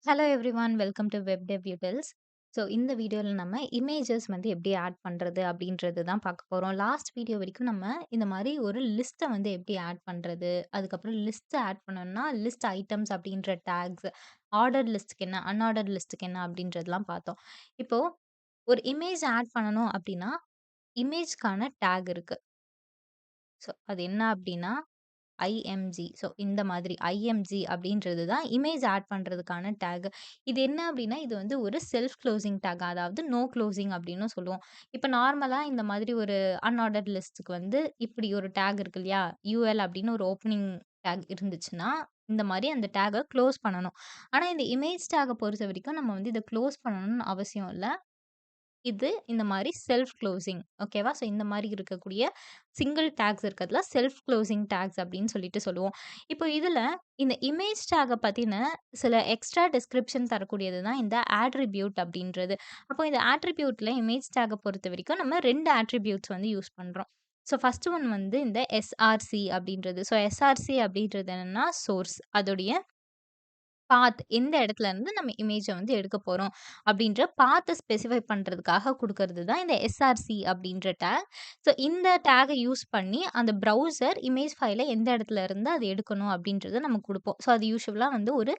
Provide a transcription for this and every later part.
Hello everyone welcome to web டெவ் utils. So இந்த வீடியோவில் நம்ம இமேஜஸ் வந்து எப்படி ஆட் பண்ணுறது அப்படின்றது தான் பார்க்க போகிறோம். லாஸ்ட் வீடியோ வரைக்கும் நம்ம இந்த மாதிரி ஒரு லிஸ்ட்டை வந்து எப்படி ஆட் பண்ணுறது, அதுக்கப்புறம் லிஸ்ட்டை ஆட் பண்ணணும்னா லிஸ்ட் ஐட்டம்ஸ் அப்படின்ற டேக்ஸ், ஆர்டர் லிஸ்ட்டுக்கு என்ன, அன்ஆர்டர் லிஸ்ட்டுக்கு என்ன அப்படின்றதெல்லாம் பார்த்தோம். இப்போது ஒரு இமேஜ் ஆட் பண்ணணும் அப்படின்னா இமேஜ்க்கான டேக் இருக்குது. ஸோ அது என்ன அப்படின்னா ஐஎம்ஜி. ஸோ இந்த மாதிரி ஐஎம்ஜி அப்படின்றது தான் இமேஜ் ஆட் பண்றதுக்கான டேக். இது என்ன அப்படின்னா, இது வந்து ஒரு செல்ஃப் க்ளோசிங் டேக். அதாவது நோ க்ளோசிங் அப்படின்னு சொல்லுவோம். இப்ப நார்மலா இந்த மாதிரி ஒரு அன்ஆர்டர்ட் லிஸ்ட்க்கு வந்து இப்படி ஒரு டேக் இருக்கு இல்லையா? யுஎல் அப்படின்னு ஒரு ஓப்பனிங் டேக் இருந்துச்சுன்னா, இந்த மாரி அந்த டேக்க க்ளோஸ் பண்ணணும். ஆனா இந்த இமேஜ் டேக்க பொறுத்தவரைக்கும் நம்ம வந்து இத க்ளோஸ் பண்ணணும்னு அவசியம் இல்ல. இது இந்த மாரி செல்ஃப் க்ளோசிங் ஓகேவா? ஸோ இந்த மாரி இருக்கக்கூடிய சிங்கிள் டேக்ஸ் இருக்கிறதுல செல்ஃப் க்ளோசிங் டேக்ஸ் அப்படின்னு சொல்லிட்டு சொல்லுவோம். இப்போ இதுல இந்த இமேஜ் டேக்க பத்தின சில எக்ஸ்ட்ரா டிஸ்கிரிப்ஷன் தரக்கூடியது தான் இந்த ஆட்ரிபியூட் அப்படின்றது. அப்போ இந்த ஆட்ரிபியூட்ல இமேஜ் டேக்க பொறுத்தவரைக்கும் நம்ம 2 ஆட்ரிபியூட்ஸ் வந்து யூஸ் பண்றோம். ஸோ ஃபர்ஸ்ட் ஒன் வந்து இந்த எஸ்ஆர்சி அப்படின்றது. ஸோ எஸ்ஆர்சி அப்படின்றது என்னன்னா சோர்ஸ். அதோடைய பாத் எந்த இடத்துல இருந்து நம்ம இமேஜ வந்து எடுக்க போறோம் அப்படின்ற பாத்த ஸ்பெசிஃபை பண்றதுக்காக குடுக்கறது தான் இந்த எஸ்ஆர்சி அப்படின்ற டேக். ஸோ இந்த டேக்க யூஸ் பண்ணி அந்த ப்ரௌசர் இமேஜ் ஃபைல எந்த இடத்துல இருந்து அது எடுக்கணும் அப்படின்றத நம்ம குடுப்போம். ஸோ அது யூசுவலா வந்து ஒரு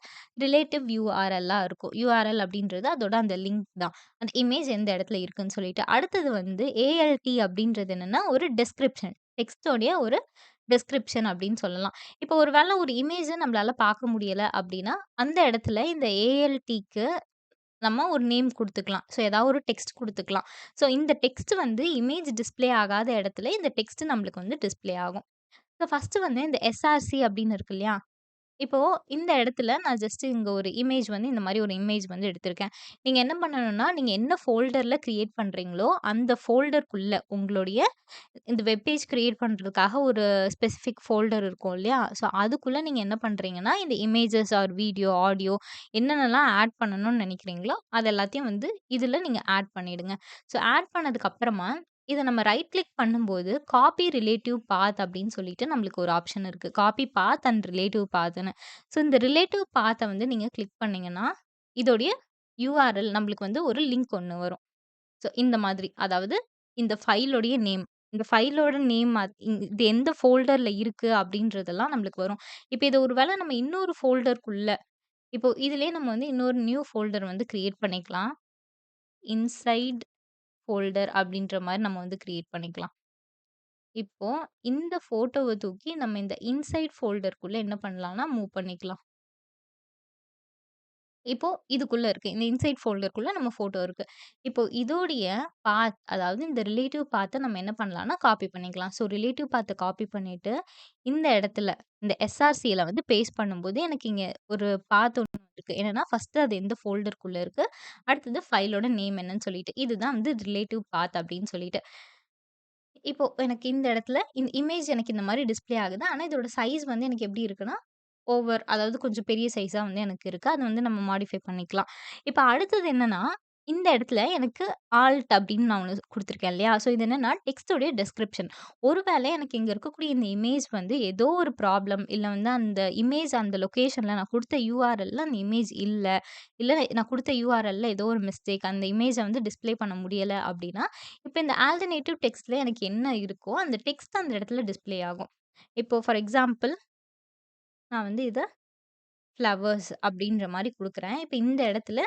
ரிலேட்டிவ் யூஆர்எல்லா இருக்கும். யூஆர்எல் அப்படின்றது அதோட அந்த லிங்க் தான். அந்த இமேஜ் எந்த இடத்துல இருக்குன்னு சொல்லிட்டு. அடுத்தது வந்து ஏஎல்டி அப்படின்றது என்னன்னா ஒரு டெஸ்கிரிப்ஷன். டெக்ஸ்ட்டோடைய ஒரு டெஸ்கிரிப்ஷன் அப்படின்னு சொல்லலாம். இப்போ ஒரு வேள ஒரு இமேஜ நம்மளால பார்க்க முடியல அப்படின்னா, அந்த இடத்துல இந்த ஏஎல்டிக்கு நம்ம ஒரு நேம் குடுத்துக்கலாம். ஸோ ஏதாவது ஒரு டெக்ஸ்ட் குடுத்துக்கலாம். ஸோ இந்த டெக்ஸ்ட் வந்து இமேஜ் டிஸ்ப்ளே ஆகாத இடத்துல இந்த டெக்ஸ்ட் நம்மளுக்கு வந்து டிஸ்ப்ளே ஆகும். ஸோ ஃபர்ஸ்ட்டு வந்து இந்த எஸ்ஆர்சி அப்படின்னு இருக்கு இல்லையா? இப்போ இந்த இடத்துல நான் ஜஸ்ட் இங்க ஒரு இமேஜ் வந்து இந்த மாரி ஒரு இமேஜ் வந்து எடுத்திருக்கேன். நீங்க என்ன பண்ணணும்னா, நீங்க என்ன ஃபோல்டர்ல கிரியேட் பண்றீங்களோ, அந்த ஃபோல்டருக்குள்ள உங்களுடைய இந்த வெப் பேஜ் கிரியேட் பண்றதுக்காக ஒரு ஸ்பெசிஃபிக் ஃபோல்டர் இருக்கும் இல்லையா? ஸோ அதுக்குள்ள நீங்க என்ன பண்றீங்கன்னா, இந்த இமேஜஸ் ஆர் வீடியோ, ஆடியோ என்னென்னலாம் ஆட் பண்ணணும்னு நெனைக்கிறீங்களோ, அது எல்லாத்தையும் வந்து இதுல நீங்க ஆட் பண்ணிடுங்க. ஸோ ஆட் பண்ணதுக்கு அப்புறமா, இத நம்ம ரைட் கிளிக் பண்ணும்போது, காப்பி ரிலேட்டிவ் பாத் அப்படின்னு சொல்லிட்டு நம்மளுக்கு ஒரு ஆப்ஷன் இருக்கு. காப்பி பாத் அண்ட் ரிலேட்டிவ் பாத்ன்னு. ஸோ இந்த ரிலேட்டிவ் பாத்த வந்து நீங்க கிளிக் பண்ணீங்கன்னா, இதோடைய யுஆர்எல் நம்மளுக்கு வந்து ஒரு லிங்க் ஒண்ணு வரும். ஸோ இந்த மாதிரி. அதாவது இந்த ஃபைலோடைய நேம். இந்த ஃபைலோட நேம் இது எந்த ஃபோல்டர்ல இருக்கு அப்படின்றதெல்லாம் நம்மளுக்கு வரும். இப்ப இத ஒரு வேள நம்ம இன்னொரு ஃபோல்டருக்குள்ள இப்போ இதிலயே நம்ம வந்து இன்னொரு நியூ ஃபோல்டர் வந்து கிரியேட் பண்ணிக்கலாம். இன்சைட் ஃபோல்டர் அப்படின்ற மாரி நம்ம வந்து கிரியேட் பண்ணிக்கலாம். இப்போ இந்த ஃபோட்டோவ தூக்கி நம்ம இந்த இன்சைட் ஃபோல்டருக்குள்ள என்ன பண்ணலாம்னா மூவ் பண்ணிக்கலாம். இப்போ இதுக்குள்ள இருக்கு. இந்த இன்சைட் ஃபோல்டருக்குள்ள நம்ம ஃபோட்டோ இருக்கு. இப்போ இதோடைய பாத் அதாவது இந்த ரிலேட்டிவ் பாத்த நம்ம என்ன பண்ணலாம்னா காப்பி பண்ணிக்கலாம். ஸோ ரிலேட்டிவ் பாத்த காப்பி பண்ணிட்டு, இந்த இடத்துல இந்த எஸ்ஆர்சில வந்து பேஸ்ட் பண்ணும்போது எனக்கு இங்க ஒரு பாத் ஒண்ணு இருக்கு. என்னன்னா ஃபர்ஸ்ட்டு அது எந்த ஃபோல்டருக்குள்ள இருக்கு. அடுத்தது ஃபைலோட நேம் என்னன்னு சொல்லிட்டு. இதுதான் வந்து ரிலேட்டிவ் பாத் அப்படின்னு சொல்லிட்டு. இப்போ எனக்கு இந்த இடத்துல இந்த இமேஜ் எனக்கு இந்த மாரி டிஸ்ப்ளே ஆகுது. ஆனா இதோட சைஸ் வந்து எனக்கு எப்படி இருக்குன்னா, அதாவது கொஞ்சம் பெரிய சைஸா வந்து எனக்கு இருக்கு. அத வந்து நம்ம மாடிஃபை பண்ணிக்கலாம். இப்ப அடுத்தது என்னன்னா, இந்த இடத்துல எனக்கு ஆல்ட் அப்படின்னு நான் ஒண்ணு குடுத்துருக்கேன் இல்லையா? ஸோ இது என்னன்னா டெக்ஸ்ட்டோடைய டிஸ்கிரிப்ஷன். ஒருவேளை எனக்கு இங்க இருக்கக்கூடிய இந்த இமேஜ் வந்து ஏதோ ஒரு ப்ராப்ளம் இல்ல வந்து அந்த இமேஜ் அந்த லொகேஷன்ல நான் குடுத்த யுஆர்எல்ல அந்த இமேஜ் இல்ல. இல்ல நான் குடுத்த யுஆர்எல்ல ஏதோ ஒரு மிஸ்டேக் அந்த இமேஜ வந்து டிஸ்ப்ளே பண்ண முடியல அப்படின்னா, இப்ப இந்த ஆல்டர்னேட்டிவ் டெக்ஸ்ட்ல எனக்கு என்ன இருக்கோ, அந்த டெக்ஸ்ட் அந்த இடத்துல டிஸ்ப்ளே ஆகும். இப்போ ஃபார் எக்ஸாம்பிள் நான் வந்து இத ஃப்ளவர்ஸ் அப்படின்ற மாரி குடுக்குறேன். இப்ப இந்த இடத்துல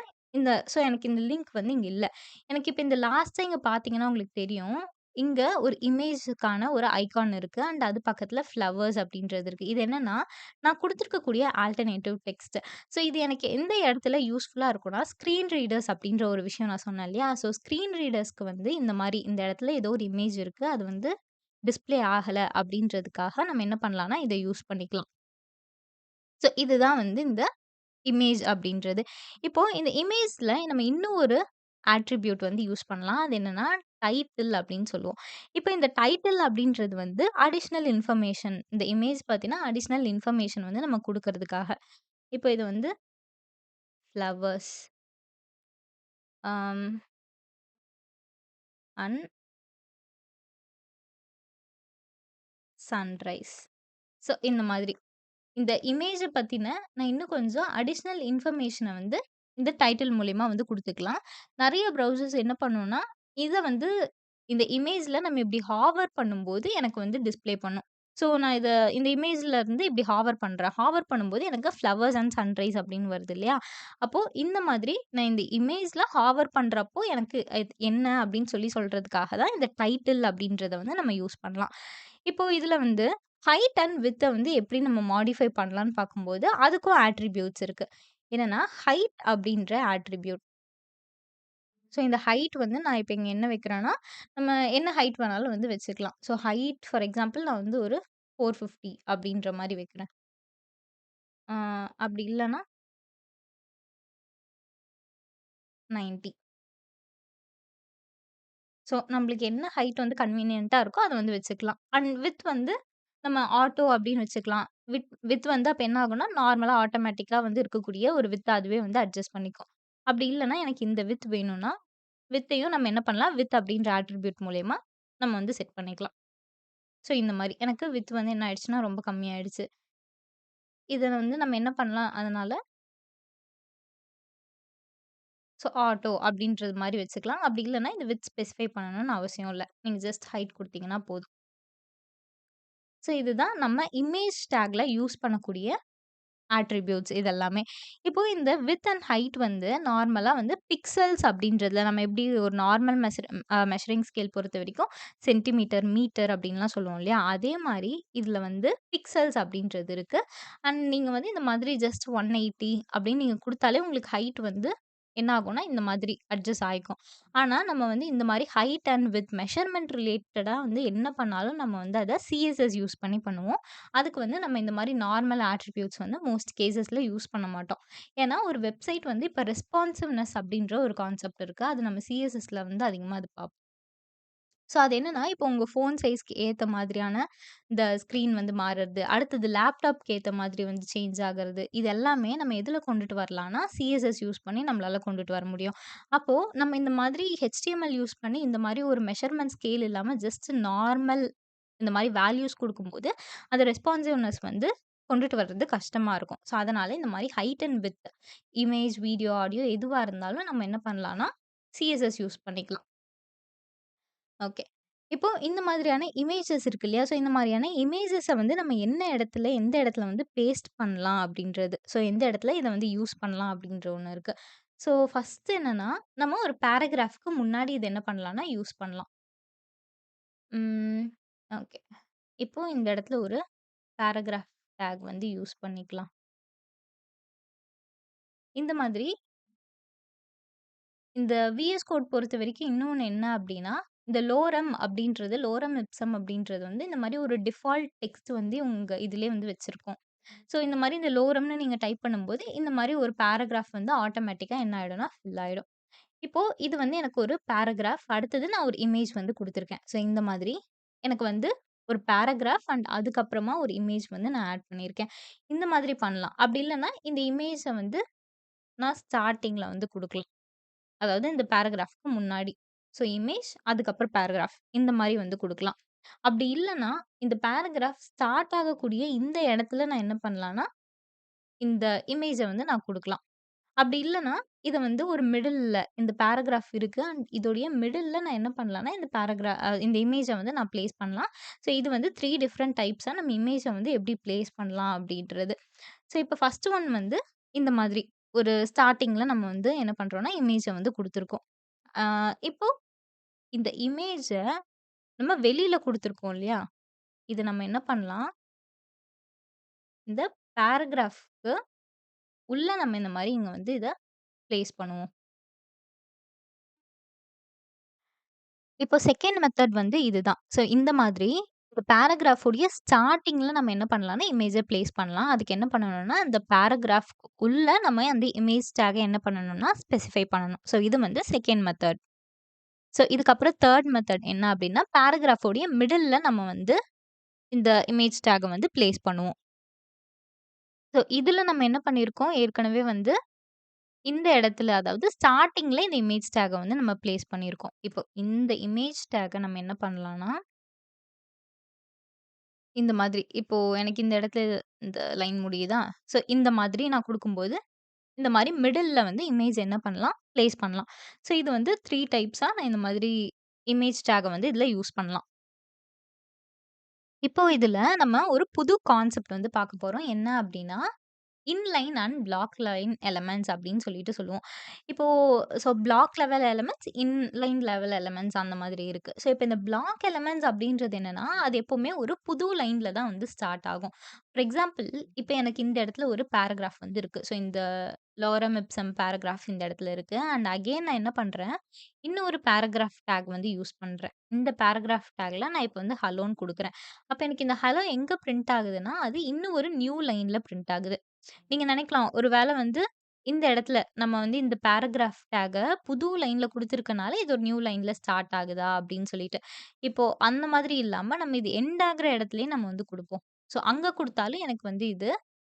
எனக்கு இந்த லிங்க் வந்து இங்க இல்ல. எனக்கு இப்ப இந்த லாஸ்ட்டா இங்க பார்த்தீங்கன்னா உங்களுக்கு தெரியும். இங்க ஒரு இமேஜுக்கான ஒரு ஐகான் இருக்கு. அண்ட் அது பக்கத்துல ஃப்ளவர்ஸ் அப்படின்றது இருக்கு. இது என்னன்னா, நான் குடுத்துருக்கக்கூடிய ஆல்டர்னேட்டிவ் டெக்ஸ்ட். ஸோ இது எனக்கு எந்த இடத்துல யூஸ்ஃபுல்லா இருக்கும்னா, ஸ்க்ரீன் ரீடர்ஸ் அப்படின்ற ஒரு விஷயம் நான் சொன்னேன் இல்லையா? ஸோ ஸ்க்ரீன் ரீடர்ஸ்க்கு வந்து இந்த மாரி இந்த இடத்துல ஏதோ ஒரு இமேஜ் இருக்கு. அது வந்து டிஸ்ப்ளே ஆகல அப்படின்றதுக்காக நம்ம என்ன பண்ணலாம்னா, இத யூஸ் பண்ணிக்கலாம். ஸோ இதுதான் வந்து இந்த இமேஜ் அப்படின்றது. இப்போ இந்த இமேஜ்ல நம்ம இன்னும் ஒரு ஆட்ரிபியூட் வந்து யூஸ் பண்ணலாம். அது என்னன்னா, டைட்டில் அப்படின்னு சொல்லுவோம். இப்போ இந்த டைட்டில் அப்படின்றது வந்து அடிஷனல் இன்ஃபர்மேஷன். இந்த இமேஜ் பார்த்தீங்கன்னா, அடிஷனல் இன்ஃபர்மேஷன் வந்து நம்ம குடுக்கறதுக்காக. இப்போ இது வந்து flowers um and sunrise. So இந்த மாதிரி. இந்த இமேஜ பத்தின நான் இன்னும் கொஞ்சம் அடிஷனல் இன்ஃபர்மேஷன வந்து இந்த டைட்டில் மூலியமா வந்து குடுத்துக்கலாம். நெறைய ப்ரௌசர்ஸ் என்ன பண்ணும்னா, இத வந்து இந்த இமேஜ்ல நம்ம இப்டி ஹாவர் பண்ணும்போது எனக்கு வந்து டிஸ்ப்ளே பண்ணும். ஸோ நான் இந்த இமேஜ்ல இருந்து இப்டி ஹாவர் பண்றேன். ஹாவர் பண்ணும்போது எனக்கு ஃப்ளவர்ஸ் அண்ட் சன்ரைஸ் அப்டின்னு வருது இல்லையா? அப்போ இந்த மாதிரி நான் இந்த இமேஜ்ல ஹாவர் பண்றப்போ எனக்கு என்ன அப்டின்னு சொல்றதுக்காக தான் இந்த டைட்டில் அப்டின்றத வந்து நம்ம யூஸ் பண்ணலாம். இப்போ இதுல வந்து ஹைட் அண்ட் விட்த்த வந்து எப்படி நம்ம மாடிஃபை பண்ணலான்னு பார்க்கும்போது, அதுக்கும் ஆட்ரிபியூட்ஸ் இருக்கு. என்னன்னா, ஹைட் அப்படின்ற ஆட்ரிபியூட். ஸோ இந்த ஹைட் வந்து நான் இப்ப இங்க என்ன வைக்கிறேன்னா, நம்ம என்ன ஹைட் வேணாலும் வந்து வச்சுக்கலாம். ஸோ ஹைட் ஃபார் எக்ஸாம்பிள் நான் வந்து ஒரு 450 அப்படின்ற மாரி வைக்கிறேன். ஆ அப்படி இல்லன்னா 90. ஸோ நம்மளுக்கு என்ன ஹைட் வந்து கன்வீனியன்ட்டா இருக்கோ அத வந்து வச்சுக்கலாம். அண்ட் விட்த் வந்து நம்ம ஆட்டோ அப்படின்னு வச்சுக்கலாம். விட்த் வந்து அப்ப என்ன ஆகும்னா, நார்மலா ஆட்டோமேட்டிக்கா வந்து இருக்கக்கூடிய ஒரு விட்த் அதுவே வந்து அட்ஜஸ்ட் பண்ணிக்கும். அப்படி இல்லன்னா, எனக்கு இந்த விட்த் வேணும்னா, வித்தையும் நம்ம என்ன பண்ணலாம், விட்த் அப்படின்ற ஆட்ரிபியூட் மூலியமா நம்ம வந்து செட் பண்ணிக்கலாம். ஸோ இந்த மாரி. எனக்கு விட்த் வந்து என்ன ஆயிடுச்சுன்னா, ரொம்ப கம்மியாயிடுச்சு. இத வந்து நம்ம என்ன பண்ணலாம் அதனால, ஸோ ஆட்டோ அப்படின்றது மாரி வச்சுக்கலாம். அப்படி இல்லன்னா, இந்த விட்த் ஸ்பெசிஃபை பண்ணணும்னு அவசியம் இல்ல. நீங்க ஜஸ்ட் ஹைட் குடுத்தீங்கன்னா போதும். ஸோ இதுதான் நம்ம இமேஜ் டேக்ல யூஸ் பண்ணக்கூடிய ஆட்ரிபியூட்ஸ் இது எல்லாமே. இப்போ இந்த விட்த் அண்ட் ஹைட் வந்து நார்மலா வந்து பிக்சல்ஸ் அப்படின்றதுல நம்ம எப்படி ஒரு நார்மல் மெஷரிங் ஸ்கேல் பொறுத்தவரைக்கும் சென்டிமீட்டர், மீட்டர் அப்படின்லாம் சொல்லுவோம் இல்லையா? அதே மாரி இதுல வந்து பிக்சல்ஸ் அப்படின்றது இருக்கு. அண்ட் நீங்க வந்து இந்த மாதிரி ஜஸ்ட் 180 அப்படின்னு நீங்க குடுத்தாலே உங்களுக்கு ஹைட் வந்து என்ன ஆகும்னா, இந்த மாதிரி அட்ஜஸ்ட் ஆயிக்கும். ஆனா நம்ம வந்து இந்த மாரி ஹைட் அண்ட் விட்த் மெஷர்மென்ட் ரிலேட்டடா வந்து என்ன பண்ணாலும் நம்ம வந்து அத சிஎஸ்எஸ் யூஸ் பண்ணி பண்ணுவோம். அதுக்கு வந்து நம்ம இந்த மாரி நார்மல் ஆட்ரிபியூட்ஸ் வந்து மோஸ்ட் கேஸஸ்ல யூஸ் பண்ண மாட்டோம். ஏன்னா, ஒரு வெப்சைட் வந்து இப்ப ரெஸ்பான்சிவ்னஸ் அப்டின்ற ஒரு கான்செப்ட் இருக்கு. அது நம்ம சிஎஸ்எஸ்ல வந்து அதிகமா அது பார்ப்போம். ஸோ அது என்னன்னா, இப்போ உங்க ஃபோன் சைஸ்க்கு ஏத்த மாதிரியான இந்த ஸ்க்ரீன் வந்து மாறுறது. அடுத்தது லேப்டாப்க்கு ஏத்த மாதிரி வந்து சேஞ்ச் ஆகுறது. இது எல்லாமே நம்ம எதுல கொண்டுட்டு வரலாம்னா, சிஎஸ்எஸ் யூஸ் பண்ணி நம்மளால கொண்டுட்டு வர முடியும். அப்போ நம்ம இந்த மாதிரி HTML யூஸ் பண்ணி இந்த மாரி ஒரு மெஷர்மென்ட் ஸ்கேல் இல்லாம ஜஸ்ட் நார்மல் இந்த மாரி வேல்யூஸ் குடுக்கும்போது, அந்த ரெஸ்பான்சிவ்னஸ் வந்து கொண்டுட்டு வர்றது கஷ்டமா இருக்கும். ஸோ அதனால இந்த மாரி height and width image, video, audio எதுவா இருந்தாலும் நம்ம என்ன பண்ணலாம்னா, சிஎஸ்எஸ் யூஸ் பண்ணிக்கலாம். ஓகே. இப்போ இந்த மாதிரியான இமேஜஸ் இருக்கு இல்லையா? ஸோ இந்த மாரியான இமேஜஸ வந்து நம்ம என்ன இடத்துல, எந்த இடத்துல வந்து பேஸ்ட் பண்ணலாம் அப்படின்றது. ஸோ எந்த இடத்துல இத வந்து யூஸ் பண்ணலாம் அப்படின்ற ஒண்ணு இருக்கு. ஸோ ஃபர்ஸ்ட் என்னன்னா, நம்ம ஒரு பேராகிராஃப்க்கு முன்னாடி இது என்ன பண்ணலாம்னா யூஸ் பண்ணலாம். ம். ஓகே. இப்போ இந்த இடத்துல ஒரு பேராகிராஃப் டேக் வந்து யூஸ் பண்ணிக்கலாம். இந்த மாதிரி இந்த விஎஸ் கோட் பொறுத்தவரைக்கும் இன்னொன்னு என்ன அப்டின்னா, இந்த லோரம் அப்டின்றது லோரம் இப்சம் அப்டின்றது வந்து இந்த மாரி ஒரு டிஃபால்ட் டெக்ஸ்ட் வந்து உங்க இதிலயே வந்து வச்சிருக்கும். ஸோ இந்த மாரி இந்த லோரம்னு நீங்க டைப் பண்ணும்போது, இந்த மாரி ஒரு பேராகிராஃப் வந்து ஆட்டோமேட்டிக்கா என்ன ஆயிடும்னா, ஃபில் ஆயிடும். இப்போ இது வந்து எனக்கு ஒரு பேராகிராஃப். அடுத்தது நான் ஒரு இமேஜ் வந்து குடுத்துருக்கேன். ஸோ இந்த மாதிரி எனக்கு வந்து ஒரு பேராகிராஃப் அண்ட் அதுக்கப்புறமா ஒரு இமேஜ் வந்து நான் ஆட் பண்ணியிருக்கேன். இந்த மாதிரி பண்ணலாம். அப்டி இல்லன்னா, இந்த இமேஜ வந்து நான் ஸ்டார்ட்டிங்ல வந்து குடுக்கலாம். அதாவது இந்த பேராகிராஃப்க்கு முன்னாடி. ஸோ இமேஜ் அதுக்கப்புறம் பேராகிராஃப் இந்த மாரி வந்து குடுக்கலாம். அப்படி இல்லன்னா, இந்த பேராகிராஃப் ஸ்டார்ட் ஆகக்கூடிய இந்த இடத்துல நான் என்ன பண்ணலான்னா, இந்த இமேஜ வந்து நான் குடுக்கலாம். அப்படி இல்லன்னா, இத வந்து ஒரு மிடில்ல இந்த பேராகிராஃப் இருக்கு. அண்ட் இதோடைய மிடில்ல நான் என்ன பண்ணலான்னா, இந்த இமேஜ வந்து நான் பிளேஸ் பண்ணலாம். ஸோ இது வந்து 3 டிஃபரண்ட் டைப்ஸா நம்ம இமேஜ வந்து எப்படி பிளேஸ் பண்ணலாம் அப்படின்றது. ஸோ இப்ப ஃபர்ஸ்ட் ஒன் வந்து இந்த மாதிரி ஒரு ஸ்டார்ட்டிங்ல நம்ம வந்து என்ன பண்றோம்னா, இமேஜ வந்து குடுத்துருக்கோம். ஆ இப்போ இந்த இமேஜ நம்ம வெளியில குடுத்துருக்கோம் இல்லையா? இத நம்ம என்ன பண்ணலாம், இந்த பேராகிராஃப்க்கு உள்ள நம்ம இந்த மாரி இங்க வந்து இத பிளேஸ் பண்ணுவோம். இப்போ செகண்ட் மெத்தட் வந்து இதுதான். ஸோ இந்த மாதிரி இந்த பேராகிராஃப் உடைய ஸ்டார்ட்டிங்ல நம்ம என்ன பண்ணலாம்னா, இமேஜ பிளேஸ் பண்ணலாம். அதுக்கு என்ன பண்ணணும்னா, அந்த பேராகிராஃப்க்கு உள்ள நம்ம அந்த இமேஜ் டேக்க என்ன பண்ணணும்னா, ஸ்பெசிஃபை பண்ணணும். ஸோ இது வந்து செகண்ட் மெத்தட். ஸோ இதுக்கப்புறம் தேர்ட் மெத்தட் என்ன அப்டின்னா, பேராகிராஃப் உடைய மிடில்ல நம்ம வந்து இந்த இமேஜ் டேக்க வந்து பிளேஸ் பண்ணுவோம். ஸோ இதுல நம்ம என்ன பண்ணியிருக்கோம், ஏற்கனவே வந்து இந்த இடத்துல அதாவது ஸ்டார்ட்டிங்ல இந்த இமேஜ் டேக்க வந்து நம்ம பிளேஸ் பண்ணியிருக்கோம். இப்போ இந்த இமேஜ் டேக்க நம்ம என்ன பண்ணலாம்னா, இந்த மாதிரி. இப்போ எனக்கு இந்த இடத்துல இந்த லைன் முடியுதா? ஸோ இந்த மாதிரி நான் குடுக்கும்போது, இந்த மாரி மிடில்ல வந்து இமேஜ் என்ன பண்ணலாம்? பிளேஸ் பண்ணலாம். ஸோ இது வந்து 3 டைப்ஸா நான் இந்த மாதிரி இமேஜ் டேக்க வந்து இதுல யூஸ் பண்ணலாம். இப்போ இதுல நம்ம ஒரு புது கான்செப்ட் வந்து பார்க்க போறோம். என்ன அப்டின்னா, inline and block line elements அப்படின்னு சொல்லிட்டு சொல்லுவோம். இப்போ block level elements, inline level elements அந்த மாதிரி இருக்கு. ஸோ இப்போ இந்த பிளாக் எலமெண்ட்ஸ் அப்படின்றது என்னன்னா, அது எப்பவுமே ஒரு புது லைன்ல தான் வந்து ஸ்டார்ட் ஆகும். ஃபார் எக்ஸாம்பிள் இப்ப எனக்கு இந்த இடத்துல ஒரு பேராகிராஃப் வந்து இருக்கு. ஸோ இந்த லோரம் இப்சம் பேராகிராஃப் இந்த இடத்துல இருக்கு. அண்ட் அகைன் நான் என்ன பண்றேன், இன்னொரு பேராகிராஃப் டாக் வந்து யூஸ் பண்றேன். இந்த பேராகிராஃப் டாக்ல நான் இப்ப வந்து ஹலோன்னு குடுக்குறேன். அப்ப எனக்கு இந்த ஹலோ எங்க பிரிண்ட் ஆகுதுன்னா, அது இன்னும் ஒரு நியூ லைன்ல பிரிண்ட் ஆகுது. நீங்க நினைக்கலாம், ஒரு வேள வந்து இந்த இடத்துல நம்ம வந்து இந்த பேராகிராஃப் டாக புது லைன்ல குடுத்துருக்கனால, இது ஒரு நியூ லைன்ல ஸ்டார்ட் ஆகுதா அப்படின்னு சொல்லிட்டு. இப்போ அந்த மாதிரி இல்லாம நம்ம இது எண்ட் ஆகுற இடத்திலேயே நம்ம வந்து குடுப்போம். ஸோ அங்க குடுத்தாலும் எனக்கு வந்து இது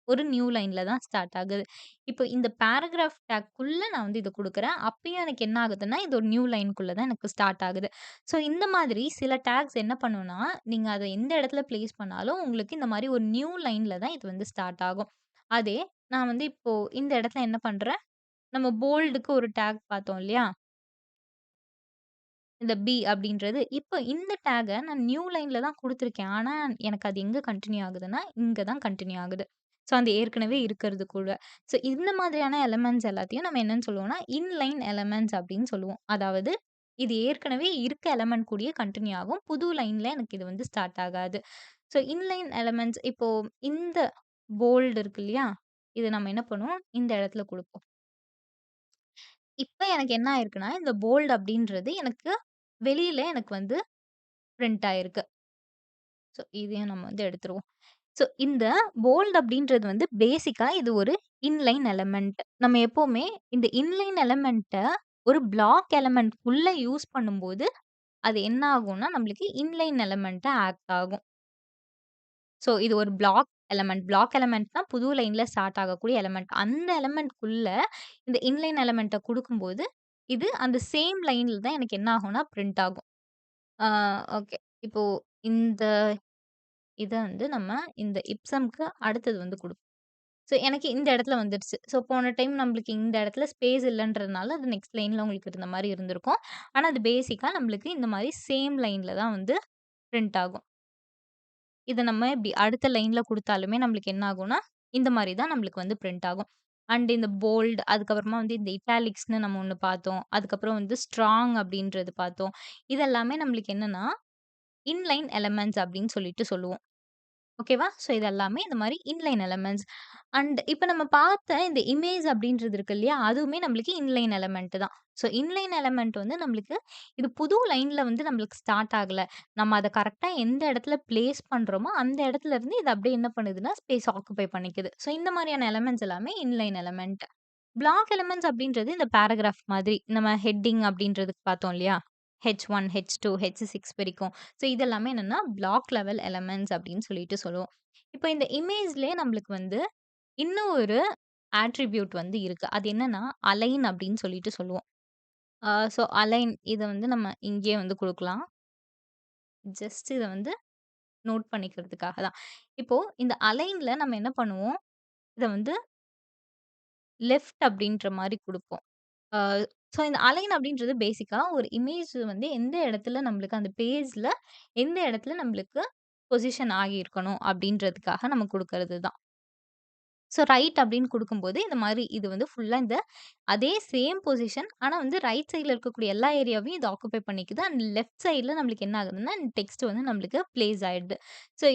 ஒரு நியூ லைன்ல தான் ஸ்டார்ட் ஆகுது. இப்போ இந்த பேராகிராஃப் டாக்குள்ள நான் வந்து இத குடுக்குறேன். அப்பயும் எனக்கு என்ன ஆகுதுன்னா, இது ஒரு நியூ லைன்க்குள்ள தான் எனக்கு ஸ்டார்ட் ஆகுது. ஸோ இந்த மாதிரி சில டாக்ஸ் என்ன பண்ணும்னா, நீங்க அத எந்த இடத்துல பிளேஸ் பண்ணாலும் உங்களுக்கு இந்த மாரி ஒரு நியூ லைன்ல தான் இது வந்து ஸ்டார்ட் ஆகும். அதே நான் வந்து இப்போ இந்த இடத்துல என்ன பண்றேன், நம்ம போல்டுக்கு ஒரு டாக் பார்த்தோம் இல்லையா? இந்த பி அப்படின்றது. இப்ப இந்த டாக நான் நியூ லைன்ல தான் குடுத்துருக்கேன். ஆனா, எனக்கு அது எங்க கன்டின்யூ ஆகுதுன்னா, இங்க தான் கன்டின்யூ ஆகுது. ஸோ, அந்த ஏற்கனவே இருக்கிறது கூட. ஸோ, இந்த மாதிரியான எலிமெண்ட்ஸ் எல்லாத்தையும் நம்ம என்னன்னு சொல்லுவோம்னா, இன்லைன் எலிமெண்ட்ஸ் அப்படின்னு சொல்லுவோம். அதாவது இது ஏற்கனவே இருக்க எலிமெண்ட் கூடயே கன்டின்யூ ஆகும். புது லைன்ல எனக்கு இது வந்து ஸ்டார்ட் ஆகாது. ஸோ, இன்லைன் எலிமெண்ட்ஸ் இப்போ இந்த போல்டு இருக்கு இல்லையா? இது நம்ம என்ன பண்ணுவோம், இந்த இடத்துல குடுப்போம். இப்ப எனக்கு என்ன ஆயிருக்குன்னா, இந்த போல்ட் அப்படின்றது எனக்கு வெளியில எனக்கு வந்து பிரிண்ட் ஆயிருக்கு. ஸோ இதையும் நம்ம வந்து எடுத்துருவோம். ஸோ இந்த போல்ட் அப்படின்றது வந்து பேசிக்கா இது ஒரு இன்லைன் எலிமெண்ட். நம்ம எப்பவுமே இந்த இன்லைன் எலிமெண்ட்ட ஒரு பிளாக் எலிமெண்ட்குள்ள யூஸ் பண்ணும்போது, அது என்ன ஆகும்னா, நம்மளுக்கு இன்லைன் எலிமெண்ட்டா ஆக்ட் ஆகும். ஸோ இது ஒரு பிளாக் எலிமெண்ட். பிளாக் எலிமெண்ட்னா புது லைன்ல ஸ்டார்ட் ஆகக்கூடிய எலிமெண்ட். அந்த எலிமெண்ட்குள்ள இந்த இன்லைன் எலிமெண்ட்ட குடுக்கும்போது, இது அந்த சேம் லைன்ல தான் எனக்கு என்ன ஆகும்னா பிரிண்ட் ஆகும். ஆ ஓகே. இப்போ இந்த இத வந்து நம்ம இந்த இப்சம்க்கு அடுத்தது வந்து குடுப்போம். ஸோ எனக்கு இந்த இடத்துல வந்துருச்சு. ஸோ போன டைம் நம்மளுக்கு இந்த இடத்துல ஸ்பேஸ் இல்லன்றதுனால, அது நெக்ஸ்ட் லைன்ல உங்களுக்கு இருந்த மாரி இருந்திருக்கும். ஆனா அது பேசிக்கா நம்மளுக்கு இந்த மாரி சேம் லைன்ல தான் வந்து பிரிண்ட் ஆகும். இத நம்ம இப்டி அடுத்த லைன்ல குடுத்தாலுமே நம்மளுக்கு என்ன ஆகும்னா, இந்த மாரி தான் நம்மளுக்கு வந்து பிரிண்ட் ஆகும். அண்ட் இந்த போல்ட் அதுக்கப்புறமா வந்து இந்த இட்டாலிக்ஸ்ன்னு நம்ம ஒண்ணு பார்த்தோம். அதுக்கப்புறம் வந்து ஸ்ட்ராங் அப்டின்றது பார்த்தோம். இதெல்லாமே நம்மளுக்கு என்னன்னா, இன்லைன் எலிமெண்ட்ஸ் அப்டின்னு சொல்லிட்டு சொல்லுவோம். ஓகேவா? ஸோ இது எல்லாமே இந்த மாரி இன்லைன் எலிமெண்ட்ஸ். அண்ட் இப்ப நம்ம பார்த்த இந்த இமேஜ் அப்படின்றது இருக்கு இல்லையா? அதுவுமே நம்மளுக்கு இன்லைன் எலிமெண்ட் தான். ஸோ இன்லைன் எலிமெண்ட் வந்து நம்மளுக்கு இது புது லைன்ல வந்து நம்மளுக்கு ஸ்டார்ட் ஆகல. நம்ம அத கரெக்ட்டா எந்த இடத்துல பிளேஸ் பண்றோமோ, அந்த இடத்துல இருந்து இது அப்படியே என்ன பண்ணுதுன்னா, ஸ்பேஸ் ஆக்குபை பண்ணிக்குது. ஸோ இந்த மாரியான எலிமெண்ட்ஸ் எல்லாமே இன்லைன் எலிமெண்ட். பிளாக் எலிமெண்ட்ஸ் அப்படின்றது இந்த பேராகிராஃப் மாதிரி. நம்ம ஹெட்டிங் அப்படின்றதுக்கு பார்த்தோம் இல்லையா? H1, H2, H6 வரைக்கும். ஸோ இதெல்லாமே என்னன்னா, பிளாக் லெவல் எலிமெண்ட்ஸ் அப்படின்னு சொல்லிட்டு சொல்லுவோம். இப்போ இந்த இமேஜ்லயே நம்மளுக்கு வந்து இன்னும் ஒரு ஆட்ரிபியூட் வந்து இருக்கு. அது என்னன்னா, அலைன் அப்படின்னு சொல்லிட்டு சொல்லுவோம். அலைன் இத வந்து நம்ம இங்கேயே வந்து குடுக்கலாம். ஜஸ்ட் இத வந்து நோட் பண்ணிக்கிறதுக்காக தான். இப்போ இந்த அலைன்ல நம்ம என்ன பண்ணுவோம், இத வந்து லெஃப்ட் அப்படின்ற மாரி குடுப்போம். ஆ இந்த அலைன் அப்படின்றது பேசிக்கா ஒரு இமேஜ் வந்து எந்த இடத்துல நம்மளுக்கு அந்த பேஜ்ல எந்த இடத்துல நம்மளுக்கு பொசிஷன் ஆகியிருக்கணும் அப்படின்றதுக்காக நம்ம குடுக்கறது தான். ரைட் அப்படின்னு குடுக்கும்போது இந்த மாரி இது வந்து ஃபுல்லா இந்த அதே சேம் பொசிஷன் ஆனா வந்து ரைட் சைட்ல இருக்கக்கூடிய எல்லா ஏரியாவையும் இது ஆக்குபை பண்ணிக்குது. அண்ட் லெஃப்ட் சைட்ல நம்மளுக்கு என்ன ஆகுதுன்னா, டெக்ஸ்ட் வந்து நம்மளுக்கு பிளேஸ் ஆயிடுது.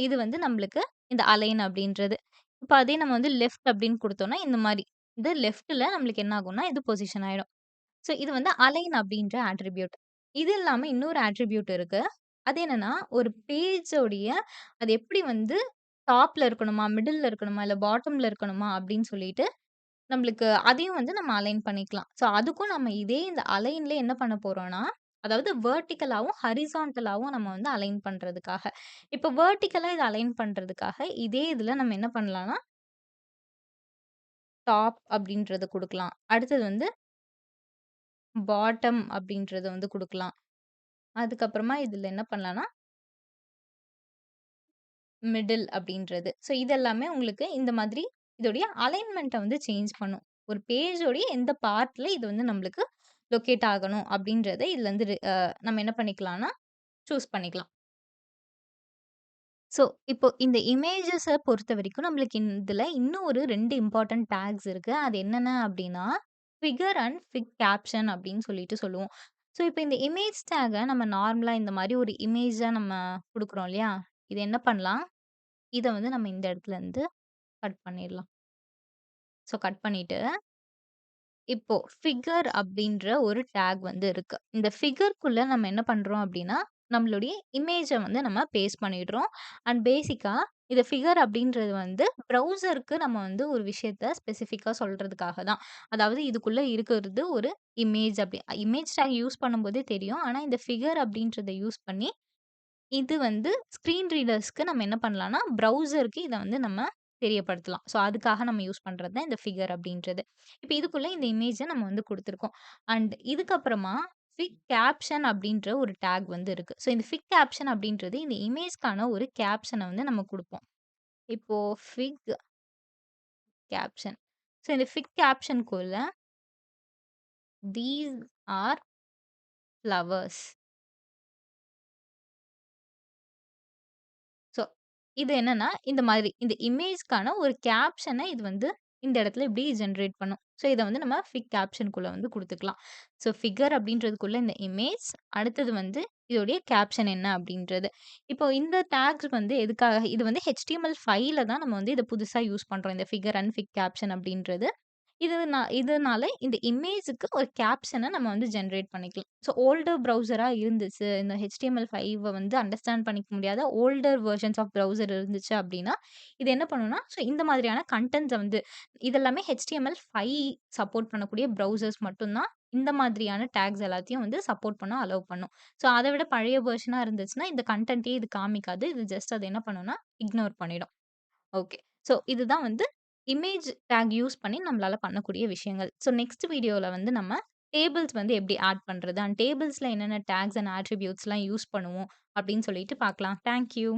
இது வந்து நம்மளுக்கு இந்த அலைன் அப்படின்றது. இப்ப அதே நம்ம வந்து லெஃப்ட் அப்படின்னு குடுத்தோம்னா, இந்த மாரி இந்த லெஃப்ட்ல நம்மளுக்கு என்ன ஆகும்னா, இது பொசிஷன் ஆயிடும். இது வந்து அலைன் அப்படின்ற ஆட்ரிபியூட். இது இல்லாம இன்னொரு ஆட்ரிபியூட் இருக்கு. அது என்னன்னா, ஒரு பேஜோடைய அது எப்படி வந்து டாப்ல இருக்கணுமா, மிடில்ல இருக்கணுமா, இல்ல பாட்டம்ல இருக்கணுமா அப்படின்னு சொல்லிட்டு, நம்மளுக்கு அதையும் வந்து நம்ம அலைன் பண்ணிக்கலாம். அதுக்கும் நம்ம இதே இந்த அலைன்லயே என்ன பண்ண போறோம்னா, அதாவது வெர்டிகலாவும், ஹாரிசான்டலாவும் நம்ம வந்து அலைன் பண்றதுக்காக. இப்ப வெர்டிகலா இத அலைன் பண்றதுக்காக, இதே இதுல நம்ம என்ன பண்ணலாம்னா, டாப் அப்படின்றத குடுக்கலாம். அடுத்தது வந்து பாட்டம் அப்படின்றத வந்து குடுக்கலாம். அதுக்கப்புறமா இதுல என்ன பண்ணலாம்னா, மிடில் அப்படின்றது. ஸோ இது எல்லாமே உங்களுக்கு இந்த மாதிரி இதோடைய அலைன்மென்ட்ட வந்து சேஞ்ச் பண்ணும். ஒரு பேஜோடைய எந்த பார்ட்ல இது வந்து நம்மளுக்கு லொகேட் ஆகணும் அப்படின்றத இதுலருந்து நம்ம என்ன பண்ணிக்கலாம்னா, சூஸ் பண்ணிக்கலாம். ஸோ, இப்போ இந்த இமேஜஸ பொறுத்தவரைக்கும் நம்மளுக்கு இதுல இன்னும் ஒரு 2 இம்பார்ட்டன்ட் டாக்ஸ் இருக்கு. அது என்னென்ன அப்டின்னா, ஃபிகர் அண்ட் ஃபிக் கேப்ஷன் அப்டின்னு சொல்லிட்டு சொல்லுவோம். ஸோ, இப்போ இந்த இமேஜ் டாக்க நம்ம நார்மலா இந்த மாரி ஒரு இமேஜா நம்ம குடுக்குறோம் இல்லையா? இது என்ன பண்ணலாம்? இத வந்து நம்ம இந்த இடத்துலருந்து கட் பண்ணிடலாம். ஸோ, கட் பண்ணிட்டு இப்போ ஃபிகர் அப்படின்ற ஒரு டேக் வந்து இருக்கு. இந்த ஃபிகர்க்குள்ள நம்ம என்ன பண்றோம் அப்படின்னா, நம்மளுடைய இமேஜ வந்து நம்ம பேஸ்ட் பண்ணிடுறோம். அண்ட் பேசிக்கா இத ஃபிகர் அப்படின்றது வந்து ப்ரௌசருக்கு நம்ம வந்து ஒரு விஷயத்த ஸ்பெசிஃபிக்கா சொல்றதுக்காக தான். அதாவது இதுக்குள்ள இருக்கிறது ஒரு இமேஜ் அப்படி இமேஜ் டேக் யூஸ் பண்ணும்போதே தெரியும். ஆனா இந்த ஃபிகர் அப்படின்றத யூஸ் பண்ணி இது வந்து ஸ்க்ரீன் ரீடர்ஸ்க்கு நம்ம என்ன பண்ணலாம்னா, ப்ரௌசருக்கு இத வந்து நம்ம தெரியப்படுத்தலாம். ஸோ, அதுக்காக நம்ம யூஸ் பண்றது தான் இந்த ஃபிகர் அப்படின்றது. இப்ப இதுக்குள்ள இந்த இமேஜ நம்ம வந்து குடுத்துருக்கோம். அண்ட் இதுக்கப்புறமா ஃபிக் கேப்ஷன் அப்படின்ற ஒரு டேக் வந்து இருக்கு. ஸோ, இந்த ஃபிக் கேப்ஷன் அப்படின்றது இந்த இமேஜ்க்கான ஒரு கேப்ஷன வந்து நம்ம குடுப்போம். இப்போ ஃபிக் கேப்ஷன். ஸோ, இந்த ஃபிக் கேப்ஷன்க்குள்ள "தீஸ் ஆர் ஃப்ளவர்ஸ்." ஸோ, இது என்னன்னா, இந்த மாதிரி இந்த இமேஜ்க்கான ஒரு கேப்ஷன இது வந்து இந்த இடத்துல இப்படி ஜெனரேட் பண்ணும். ஸோ, இத வந்து நம்ம ஃபிக் கேப்ஷன்க்குள்ள வந்து குடுத்துக்கலாம். ஸோ, ஃபிகர் அப்படின்றதுக்குள்ள இந்த இமேஜ், அடுத்தது வந்து இதோடைய கேப்ஷன் என்ன அப்படின்றது. இப்போ இந்த டாக்ஸ் வந்து எதுக்காக இது வந்து HTML5ல தான் நம்ம வந்து இத புதுசா யூஸ் பண்றோம். இந்த ஃபிகர் அண்ட் ஃபிக் கேப்ஷன் அப்படின்றது. இதனால இந்த இமேஜ்க்கு ஒரு கேப்ஷன நம்ம வந்து ஜெனரேட் பண்ணிக்கலாம். ஸோ ஓல்டர் ப்ரௌசரா இருந்துச்சு. இந்த HTML5 வந்து அண்டர்ஸ்டாண்ட் பண்ணிக்க முடியாத ஓல்டர் வெர்ஷன்ஸ் ஆஃப் ப்ரௌசர் இருந்துச்சு அப்டின்னா, இது என்ன பண்ணும்னா, ஸோ இந்த மாதிரியான கன்டென்ட்ஸ வந்து இதெல்லாமே HTML5 சப்போர்ட் பண்ணக்கூடிய ப்ரௌசர்ஸ் மட்டும் தான் இந்த மாதிரியான டாக்ஸ் எல்லாத்தையும் வந்து சப்போர்ட் பண்ண அலோவ் பண்ணும். ஸோ அத விட பழைய வெர்ஷனா இருந்துச்சுன்னா, இந்த கன்டென்ட்டே இது காமிக்காது. இது ஜஸ்ட் அது என்ன பண்ணும்னா, இக்னோர் பண்ணிடும். ஓகே. ஸோ இதுதான் வந்து இமேஜ் டாக் யூஸ் பண்ணி நம்மளால பண்ணக்கூடிய விஷயங்கள். ஸோ நெக்ஸ்ட் வீடியோல வந்து நம்ம டேபிள்ஸ் வந்து எப்படி ஆட் பண்றது? அண்ட் டேபிள்ஸ்ல என்னென்ன டாக்ஸ் அண்ட் ஆட்ரிபியூட்ஸ்லாம் யூஸ் பண்ணுவோம் அப்படின்னு சொல்லிட்டு பார்க்கலாம். Thank you.